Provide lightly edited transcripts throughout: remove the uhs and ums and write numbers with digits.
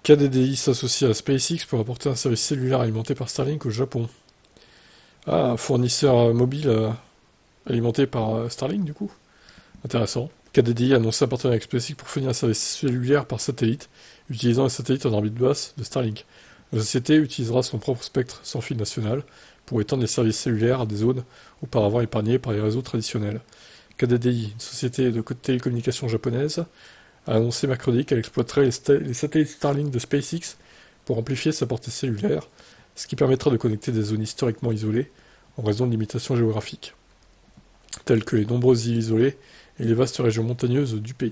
KDDI s'associe à SpaceX pour apporter un service cellulaire alimenté par Starlink au Japon. Ah, un fournisseur mobile alimenté par Starlink du coup. Intéressant. KDDI a annoncé un partenariat avec SpaceX pour fournir un service cellulaire par satellite, utilisant un satellite en orbite basse de Starlink. La société utilisera son propre spectre sans fil national pour étendre les services cellulaires à des zones auparavant épargnées par les réseaux traditionnels. KDDI, une société de télécommunications japonaise, a annoncé mercredi qu'elle exploiterait les satellites Starlink de SpaceX pour amplifier sa portée cellulaire, ce qui permettra de connecter des zones historiquement isolées en raison de limitations géographiques, telles que les nombreuses îles isolées et les vastes régions montagneuses du pays.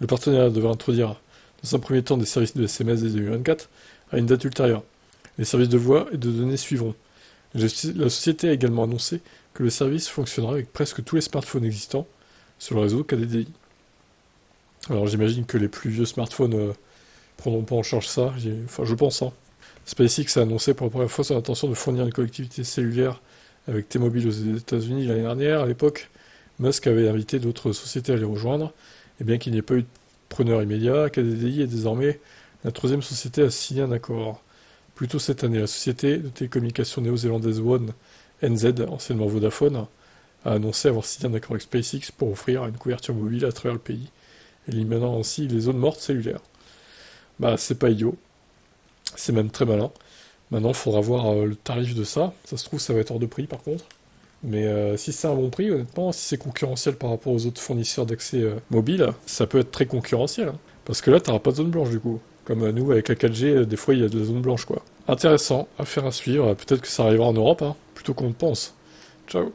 Le partenariat devrait introduire, dans un premier temps, des services de SMS dès 2024, à une date ultérieure. Les services de voix et de données suivront. La société a également annoncé que le service fonctionnera avec presque tous les smartphones existants sur le réseau KDDI. Alors j'imagine que les plus vieux smartphones prendront pas en charge ça, enfin je pense. Hein. SpaceX a annoncé pour la première fois son intention de fournir une connectivité cellulaire avec T-Mobile aux États-Unis l'année dernière. À l'époque, Musk avait invité d'autres sociétés à les rejoindre, et bien qu'il n'y ait pas eu de preneur immédiat, KDDI est désormais la troisième société à signer un accord. Plus tôt cette année, la société de télécommunications néo-zélandaise One NZ, anciennement Vodafone, a annoncé avoir signé un accord avec SpaceX pour offrir une couverture mobile à travers le pays, éliminant ainsi les zones mortes cellulaires. Bah c'est pas idiot, c'est même très malin. Maintenant, il faudra voir le tarif de ça. Ça se trouve, ça va être hors de prix par contre. Mais si c'est un bon prix, honnêtement, si c'est concurrentiel par rapport aux autres fournisseurs d'accès mobile, ça peut être très concurrentiel. Hein. Parce que là, t'auras pas de zone blanche du coup. Comme nous, avec la 4G, des fois, il y a de la zone blanche, quoi. Intéressant, affaire à suivre. Peut-être que ça arrivera en Europe, hein, plutôt qu'on le pense. Ciao.